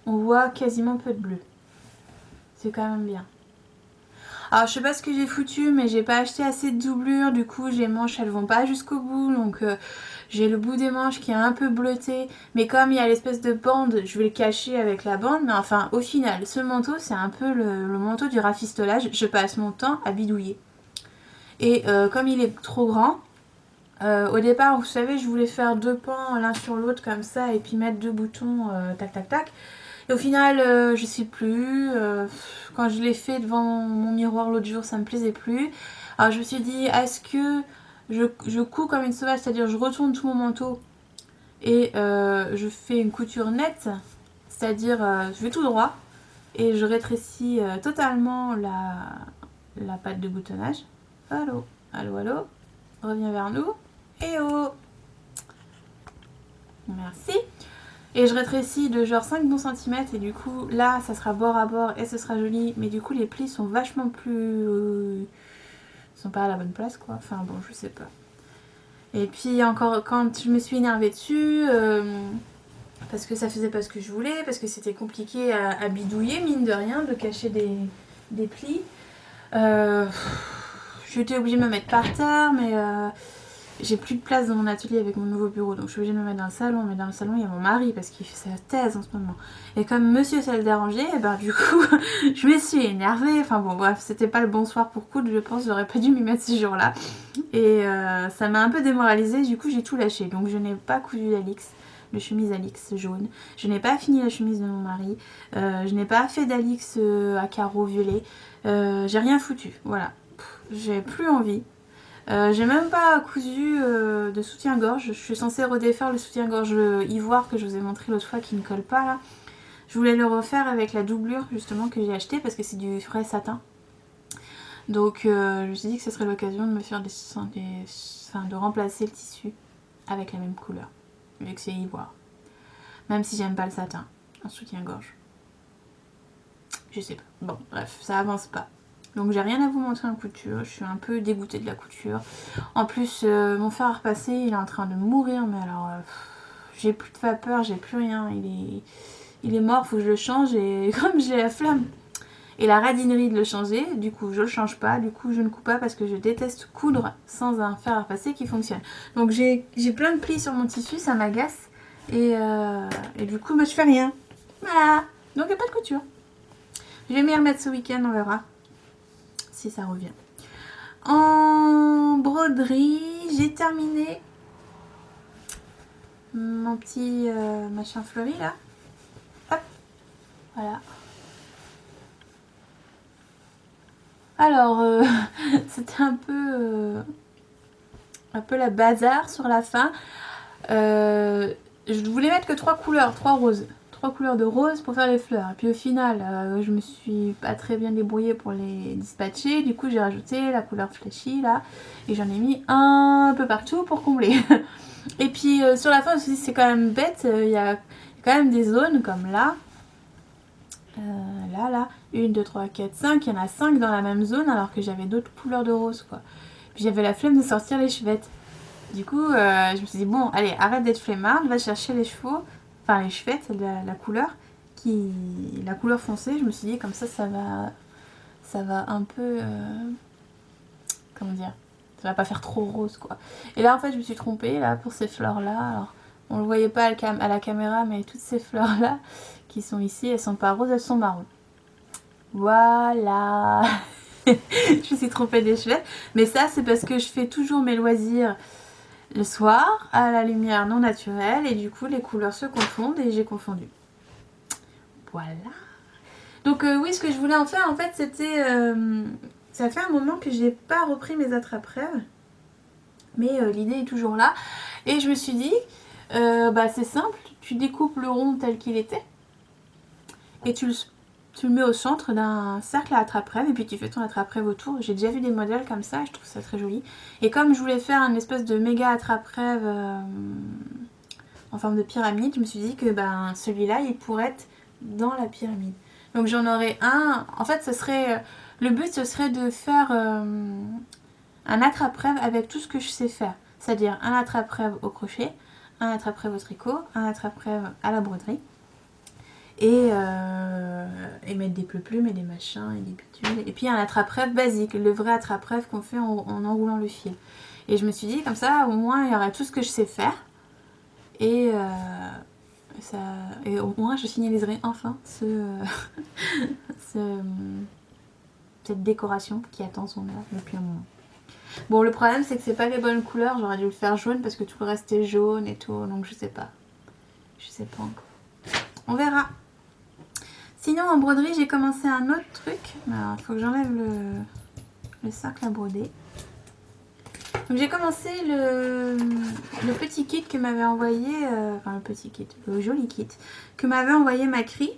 On voit quasiment peu de bleu. C'est quand même bien. Alors je sais pas ce que j'ai foutu, mais j'ai pas acheté assez de doublure, du coup les manches elles vont pas jusqu'au bout, donc j'ai le bout des manches qui est un peu bleuté, mais comme il y a l'espèce de bande, je vais le cacher avec la bande, mais enfin au final ce manteau c'est un peu le manteau du rafistolage, je passe mon temps à bidouiller. Et comme il est trop grand, au départ vous savez je voulais faire 2 pans l'un sur l'autre comme ça et puis mettre 2 boutons tac tac tac. Et au final, je sais plus. Quand je l'ai fait devant mon miroir l'autre jour, ça me plaisait plus. Alors je me suis dit, est-ce que je couds comme une sauvage, c'est-à-dire je retourne tout mon manteau et je fais une couture nette, c'est-à-dire je vais tout droit et je rétrécis totalement la patte de boutonnage. Allô, allô, allô, reviens vers nous. Et oh, merci. Et je rétrécis de genre 5 bons centimètres et du coup là ça sera bord à bord et ce sera joli, mais du coup les plis sont vachement plus... sont pas à la bonne place quoi, enfin bon je sais pas. Et puis encore quand je me suis énervée dessus, parce que ça faisait pas ce que je voulais, parce que c'était compliqué à bidouiller mine de rien, de cacher des plis. J'étais obligée de me mettre par terre mais... j'ai plus de place dans mon atelier avec mon nouveau bureau, donc je suis obligée de me mettre dans le salon. Mais dans le salon, il y a mon mari parce qu'il fait sa thèse en ce moment. Et comme monsieur ça le dérangeait, et ben du coup, je me suis énervée. Enfin bon, bref, c'était pas le bon soir pour coudre, je pense. J'aurais pas dû m'y mettre ce jour-là. Et ça m'a un peu démoralisée. Du coup, j'ai tout lâché. Donc je n'ai pas cousu d'Alix, de chemise Alix jaune. Je n'ai pas fini la chemise de mon mari. Je n'ai pas fait d'Alix à carreaux violets. J'ai rien foutu. Voilà. J'ai plus envie. J'ai même pas cousu de soutien-gorge. Je suis censée redéfaire le soutien-gorge ivoire que je vous ai montré l'autre fois qui ne colle pas là. Je voulais le refaire avec la doublure justement que j'ai acheté parce que c'est du vrai satin. Donc je me suis dit que ce serait l'occasion de me faire de remplacer le tissu avec la même couleur. Vu que c'est ivoire. Même si j'aime pas le satin. Un soutien-gorge. Je sais pas. Bon, bref, ça avance pas. Donc j'ai rien à vous montrer en couture, je suis un peu dégoûtée de la couture. En plus, mon fer à repasser, il est en train de mourir, mais alors j'ai plus de vapeur, j'ai plus rien. Il est mort, faut que je le change et comme j'ai la flamme et la radinerie de le changer, du coup je le change pas, du coup je ne couds pas parce que je déteste coudre sans un fer à repasser qui fonctionne. Donc j'ai plein de plis sur mon tissu, ça m'agace et du coup moi je fais rien. Voilà, donc il n'y a pas de couture. Je vais m'y remettre ce week-end, on verra. Si ça revient. En broderie, j'ai terminé mon petit machin fleuri là. Hop, voilà. Alors, c'était un peu la bazar sur la fin. Je voulais mettre que 3 couleurs, 3 roses. 3 couleurs de rose pour faire les fleurs. Et puis au final, je me suis pas très bien débrouillée pour les dispatcher. Du coup, j'ai rajouté la couleur flashy là. Et j'en ai mis un peu partout pour combler. Et puis sur la fin, je me suis dit, c'est quand même bête. Il y a quand même des zones comme là. Là. 1, 2, 3, 4, 5. Il y en a 5 dans la même zone alors que j'avais d'autres couleurs de rose quoi. Puis j'avais la flemme de sortir les chevettes. Du coup, je me suis dit, bon, allez, arrête d'être flemmarde, va chercher les chevaux. Enfin les chevettes, la couleur la couleur foncée. Je me suis dit comme ça va un peu comment dire, ça va pas faire trop rose quoi. Et là en fait je me suis trompée là pour ces fleurs là. Alors on le voyait pas à la caméra, mais toutes ces fleurs là qui sont ici, elles sont pas roses, elles sont marron. Voilà. Je me suis trompée d'échelle. Mais ça, c'est parce que je fais toujours mes loisirs le soir à la lumière non naturelle et du coup les couleurs se confondent et j'ai confondu. Voilà. Donc oui, ce que je voulais en faire en fait c'était... ça fait un moment que j'ai pas repris mes attrape-rêves. Mais l'idée est toujours là. Et je me suis dit, bah c'est simple, tu découpes le rond tel qu'il était et tu le mets au centre d'un cercle à attrape-rêve et puis tu fais ton attrape-rêve autour. J'ai déjà vu des modèles comme ça et je trouve ça très joli. Et comme je voulais faire une espèce de méga attrape-rêve en forme de pyramide, je me suis dit que ben, celui-là il pourrait être dans la pyramide. Donc j'en aurais un. En fait, ce serait le but, ce serait de faire un attrape-rêve avec tout ce que je sais faire. C'est-à-dire un attrape-rêve au crochet, un attrape-rêve au tricot, un attrape-rêve à la broderie. Et mettre des plumes et des machins et des bitules. Et puis un attrape-rêve basique, le vrai attrape-rêve qu'on fait en enroulant le fil. Et je me suis dit, comme ça, au moins, il y aura tout ce que je sais faire. Et, et au moins, je finaliserai enfin cette décoration qui attend son heure depuis un moment. Bon, le problème, c'est que c'est pas les bonnes couleurs. J'aurais dû le faire jaune parce que tout le reste est jaune et tout. Donc, je sais pas. Je sais pas encore. On verra. Sinon, en broderie, j'ai commencé un autre truc. Alors, il faut que j'enlève le cercle à broder. Donc, j'ai commencé le petit kit que m'avait envoyé... enfin, le petit kit, le joli kit que m'avait envoyé Macri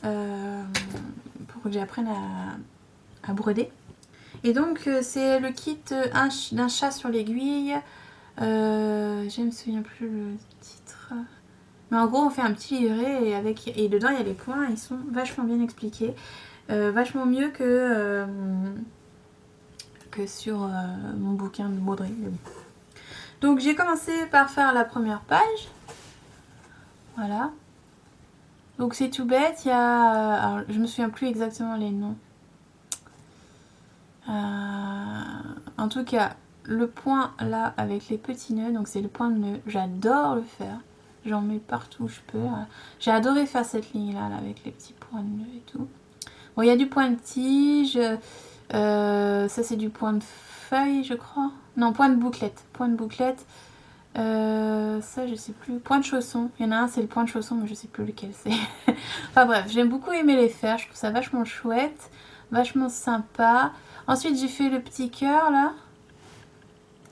pour que j'apprenne à broder. Et donc, c'est le kit d'un chat sur l'aiguille. Je ne me souviens plus le titre. Mais en gros, on fait un petit livret et dedans, il y a les points. Ils sont vachement bien expliqués. Vachement mieux que sur mon bouquin de broderie. Donc, j'ai commencé par faire la première page. Voilà. Donc, c'est tout bête. Il y a... alors, je me souviens plus exactement les noms. En tout cas, le point là avec les petits nœuds, donc c'est le point de nœud. J'adore le faire. J'en mets partout où je peux. J'ai adoré faire cette ligne là avec les petits points de nœud et tout. Bon, il y a du point de tige. Ça, c'est du point de feuille, je crois. Non, point de bouclette. Point de bouclette. Ça, je sais plus. Point de chausson. Il y en a un, c'est le point de chausson, mais je sais plus lequel c'est. Enfin bref, j'aime beaucoup aimer les faire. Je trouve ça vachement chouette. Vachement sympa. Ensuite, j'ai fait le petit cœur là.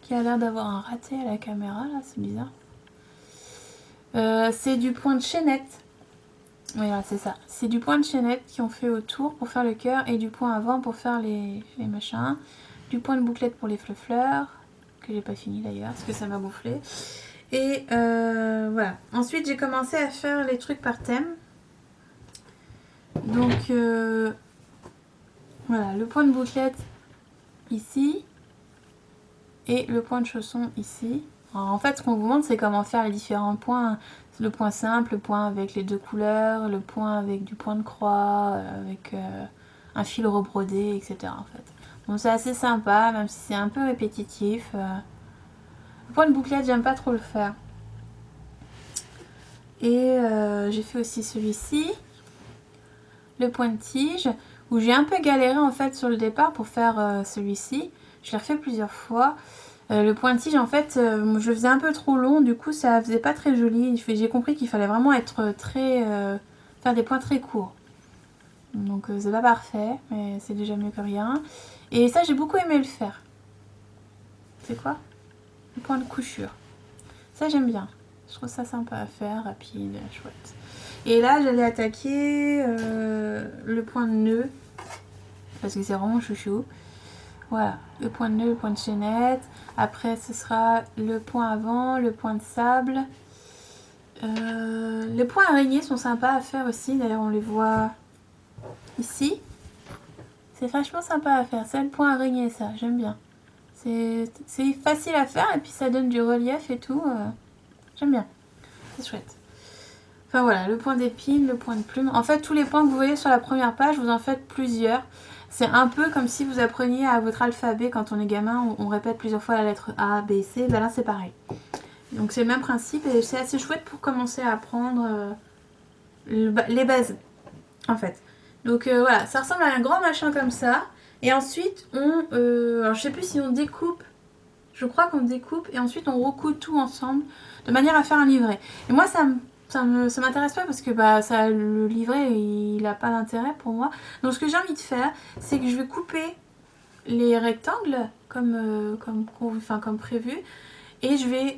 Qui a l'air d'avoir un raté à la caméra là. C'est bizarre. C'est du point de chaînette. Oui, c'est ça. C'est du point de chaînette qu'on fait autour pour faire le cœur et du point avant pour faire les machins. Du point de bouclette pour les fleurs, que j'ai pas fini d'ailleurs parce que ça m'a gonflé. Et voilà. Ensuite, j'ai commencé à faire les trucs par thème. Donc, voilà, le point de bouclette ici et le point de chausson ici. Alors, en fait, ce qu'on vous montre, c'est comment faire les différents points. Le point simple, le point avec les deux couleurs, le point avec du point de croix, avec un fil rebrodé, etc. En fait. Bon, c'est assez sympa, même si c'est un peu répétitif. Le point de bouclette, j'aime pas trop le faire. Et j'ai fait aussi celui-ci, le point de tige, où j'ai un peu galéré en fait sur le départ pour faire celui-ci. Je l'ai refait plusieurs fois. Le point de tige, en fait, je le faisais un peu trop long, du coup ça faisait pas très joli. J'ai compris qu'il fallait vraiment être faire des points très courts. Donc c'est pas parfait, mais c'est déjà mieux que rien. Et ça, j'ai beaucoup aimé le faire. C'est quoi? Le point de couture. Ça, j'aime bien. Je trouve ça sympa à faire, rapide, chouette. Et là, j'allais attaquer le point de nœud, parce que c'est vraiment chouchou. Voilà, le point de nœud, le point de chaînette. Après, ce sera le point avant, le point de sable. Les points araignées sont sympas à faire aussi. D'ailleurs, on les voit ici. C'est vachement sympa à faire. C'est le point araignée, ça. J'aime bien. C'est facile à faire et puis ça donne du relief et tout. J'aime bien. C'est chouette. Enfin voilà, le point d'épine, le point de plume. En fait, tous les points que vous voyez sur la première page, vous en faites plusieurs. C'est un peu comme si vous appreniez à votre alphabet quand on est gamin, on répète plusieurs fois la lettre A, B, C. Ben là, c'est pareil. Donc c'est le même principe et c'est assez chouette pour commencer à apprendre les bases, en fait. Donc voilà, ça ressemble à un grand machin comme ça. Et ensuite, alors je sais plus si on découpe, je crois qu'on découpe et ensuite on recoue tout ensemble de manière à faire un livret. Et moi, ça m'intéresse pas parce que le livret, il a pas d'intérêt pour moi. Donc ce que j'ai envie de faire, c'est que je vais couper les rectangles comme prévu et je vais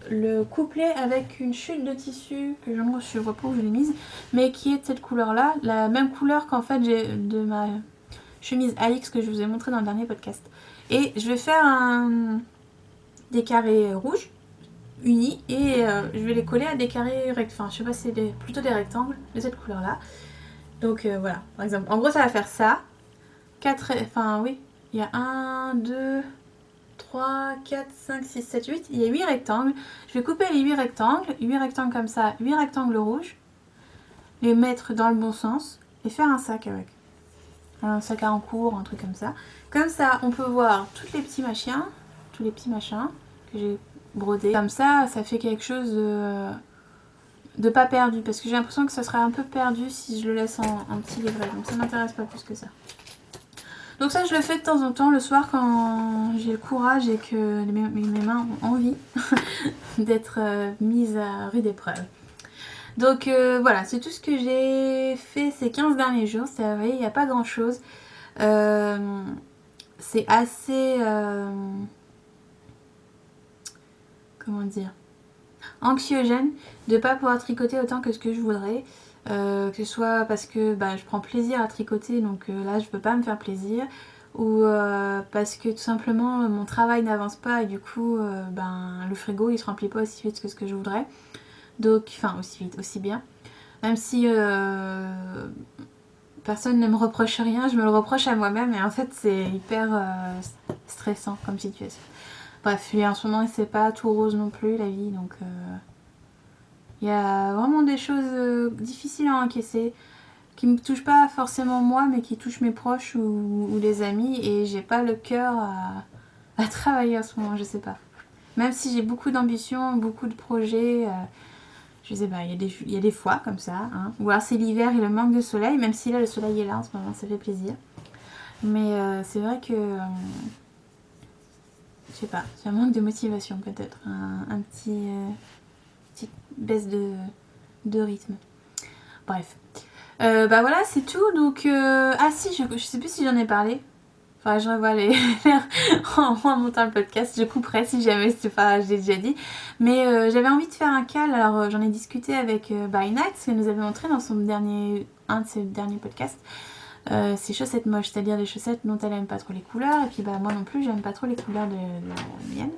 le coupler avec une chute de tissu que je vois pas où je l'ai mise, mais qui est de cette couleur là, la même couleur qu'en fait j'ai de ma chemise Alix que je vous ai montré dans le dernier podcast. Et je vais faire des carrés rouges unis et je vais les coller à des carrés enfin je sais pas si c'est plutôt des rectangles de cette couleur là. Donc voilà, par exemple, en gros ça va faire ça. 4, enfin oui, il y a 1, 2, 3, 4, 5, 6, 7, 8. Il y a 8 rectangles. Je vais couper les 8 rectangles comme ça, 8 rectangles rouges, les mettre dans le bon sens et faire un sac avec. Un sac à encours, un truc comme ça. Comme ça, on peut voir tous les petits machins que j'ai brodés. Comme ça, ça fait quelque chose de pas perdu. Parce que j'ai l'impression que ça serait un peu perdu si je le laisse en petit livret. Donc ça m'intéresse pas plus que ça. Donc ça, je le fais de temps en temps le soir quand j'ai le courage et que mes mains ont envie d'être mises à rude épreuve. Donc voilà, c'est tout ce que j'ai fait ces 15 derniers jours. Vous voyez, il n'y a pas grand chose. C'est assez... comment dire, anxiogène de ne pas pouvoir tricoter autant que ce que je voudrais. Que ce soit parce que je prends plaisir à tricoter, donc là je peux pas me faire plaisir, ou parce que tout simplement mon travail n'avance pas et du coup le frigo il se remplit pas aussi vite que ce que je voudrais, donc enfin aussi vite, aussi bien, même si personne ne me reproche rien, je me le reproche à moi-même et en fait c'est hyper stressant comme situation. Bref, en ce moment c'est pas tout rose non plus la vie, donc il y a vraiment des choses difficiles à encaisser, qui me touchent pas forcément moi, mais qui touchent mes proches ou les amis, et j'ai pas le cœur à travailler en ce moment, je sais pas. Même si j'ai beaucoup d'ambition, beaucoup de projets, je sais pas, il y a des fois comme ça, hein, ou alors c'est l'hiver et le manque de soleil, même si là le soleil est là en ce moment, ça fait plaisir. Mais c'est vrai que, je sais pas, c'est un manque de motivation peut-être, un petit... petite baisse de rythme. Bref. Voilà, c'est tout. Donc, ah si, je sais plus si j'en ai parlé. Enfin, je revois en montant le podcast. Je couperai si jamais c'est pas, je l'ai déjà dit. Mais j'avais envie de faire un cal. Alors, j'en ai discuté avec Barinax, ce qu'elle nous avait montré dans un de ses derniers podcasts. Ses chaussettes moches, c'est-à-dire des chaussettes dont elle aime pas trop les couleurs. Et puis, moi non plus, j'aime pas trop les couleurs de la mienne.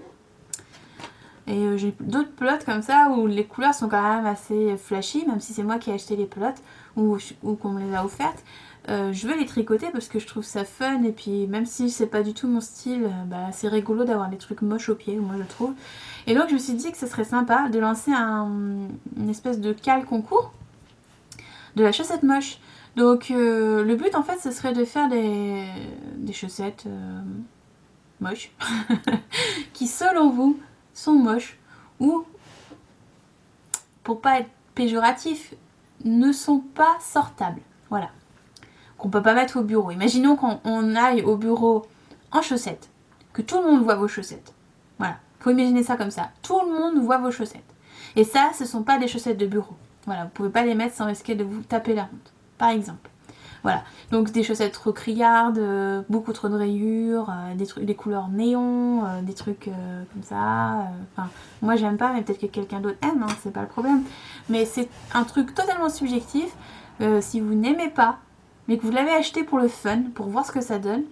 Et j'ai d'autres pelotes comme ça où les couleurs sont quand même assez flashy, même si c'est moi qui ai acheté les pelotes ou qu'on me les a offertes. Je veux les tricoter parce que je trouve ça fun, et puis même si c'est pas du tout mon style, c'est rigolo d'avoir des trucs moches aux pieds, moi je trouve. Et donc je me suis dit que ce serait sympa de lancer une espèce de cal concours de la chaussette moche. Donc le but en fait ce serait de faire des chaussettes moches qui selon vous sont moches ou, pour pas être péjoratif, ne sont pas sortables. Voilà. Qu'on peut pas mettre au bureau. Imaginons qu'on aille au bureau en chaussettes, que tout le monde voit vos chaussettes. Voilà. Faut imaginer ça comme ça. Tout le monde voit vos chaussettes. Et ça, ce sont pas des chaussettes de bureau. Voilà. Vous pouvez pas les mettre sans risquer de vous taper la honte. Par exemple. Voilà, donc des chaussettes trop criardes, beaucoup trop de rayures, des couleurs néon, des trucs comme ça. Enfin, moi j'aime pas, mais peut-être que quelqu'un d'autre aime, hein, c'est pas le problème. Mais c'est un truc totalement subjectif. Si vous n'aimez pas, mais que vous l'avez acheté pour le fun, pour voir ce que ça donne,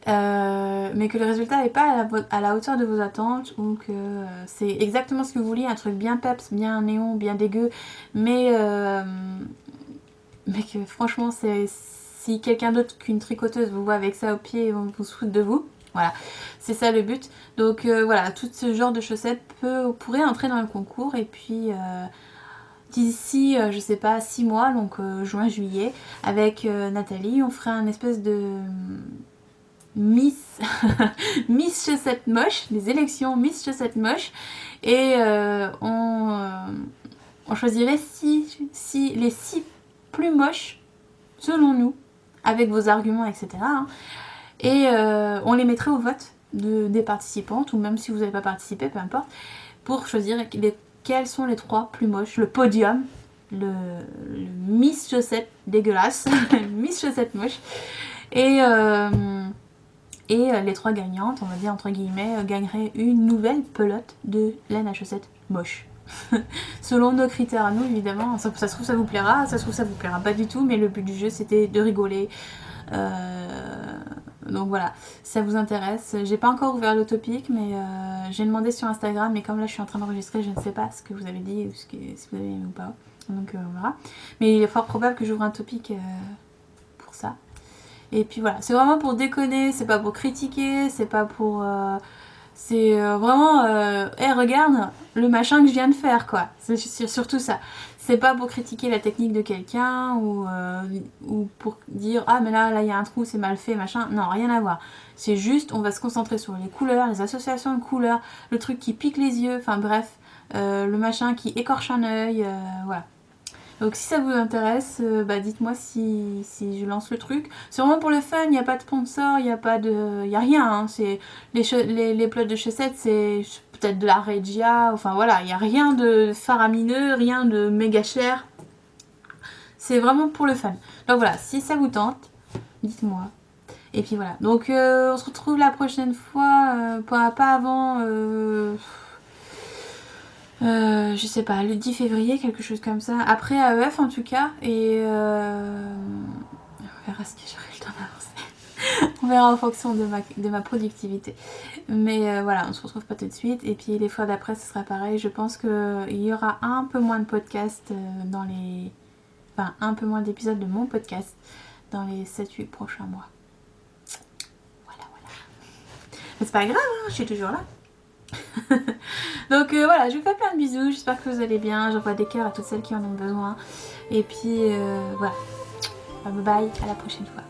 mais que le résultat n'est pas à la hauteur de vos attentes, ou que c'est exactement ce que vous vouliez, un truc bien peps, bien néon, bien dégueu, mais que franchement si quelqu'un d'autre qu'une tricoteuse vous voit avec ça au pied, on vous se fout de vous. Voilà, c'est ça le but. Donc voilà, tout ce genre de chaussettes pourrait entrer dans le concours, et puis d'ici je sais pas 6 mois, donc juin juillet, avec Nathalie on ferait un espèce de Miss Miss chaussettes moches, les élections Miss chaussettes moches, et on choisirait les 6 plus moches selon nous, avec vos arguments, etc. hein. Et on les mettrait au vote des participantes, ou même si vous n'avez pas participé, peu importe, pour choisir quels sont les 3 plus moches, le podium, le Miss Chaussette dégueulasse, Miss Chaussette moche, et les 3 gagnantes, on va dire entre guillemets, gagneraient une nouvelle pelote de laine à chaussettes moche. Selon nos critères à nous, évidemment. Ça se trouve, ça vous plaira, ça se trouve, ça vous plaira pas du tout, mais le but du jeu, c'était de rigoler. Donc voilà, si ça vous intéresse. J'ai pas encore ouvert le topic, mais j'ai demandé sur Instagram, mais comme là, je suis en train d'enregistrer, je ne sais pas ce que vous avez dit, ou si vous avez aimé ou pas. Donc on verra. Mais il est fort probable que j'ouvre un topic pour ça. Et puis voilà, c'est vraiment pour déconner, c'est pas pour critiquer, c'est pas pour... c'est vraiment, hey, regarde le machin que je viens de faire, quoi. C'est surtout ça. C'est pas pour critiquer la technique de quelqu'un ou pour dire ah mais là il y a un trou, c'est mal fait, machin. Non, rien à voir. C'est juste, on va se concentrer sur les couleurs, les associations de couleurs, le truc qui pique les yeux, enfin bref, le machin qui écorche un œil, voilà. Donc si ça vous intéresse, dites-moi si je lance le truc. C'est vraiment pour le fun, il n'y a pas de sponsor, il n'y a pas de... Il n'y a rien, hein. C'est les plots de chaussettes, c'est peut-être de la Regia, enfin voilà, il n'y a rien de faramineux, rien de méga cher. C'est vraiment pour le fun. Donc voilà, si ça vous tente, dites-moi. Et puis voilà, donc on se retrouve la prochaine fois, pas avant... je sais pas, le 10 février, quelque chose comme ça. Après AEF en tout cas. Et on verra ce que j'aurai le temps d'avancer. On verra en fonction de ma productivité. Mais voilà, on se retrouve pas tout de suite. Et puis les fois d'après, ce sera pareil. Je pense qu'il y aura un peu moins de podcasts dans les... Enfin, un peu moins d'épisodes de mon podcast dans les 7-8 prochains mois. Voilà. Mais c'est pas grave, hein, je suis toujours là. Donc voilà, je vous fais plein de bisous, j'espère que vous allez bien, j'envoie des cœurs à toutes celles qui en ont besoin. Et puis voilà, bye bye, à la prochaine fois.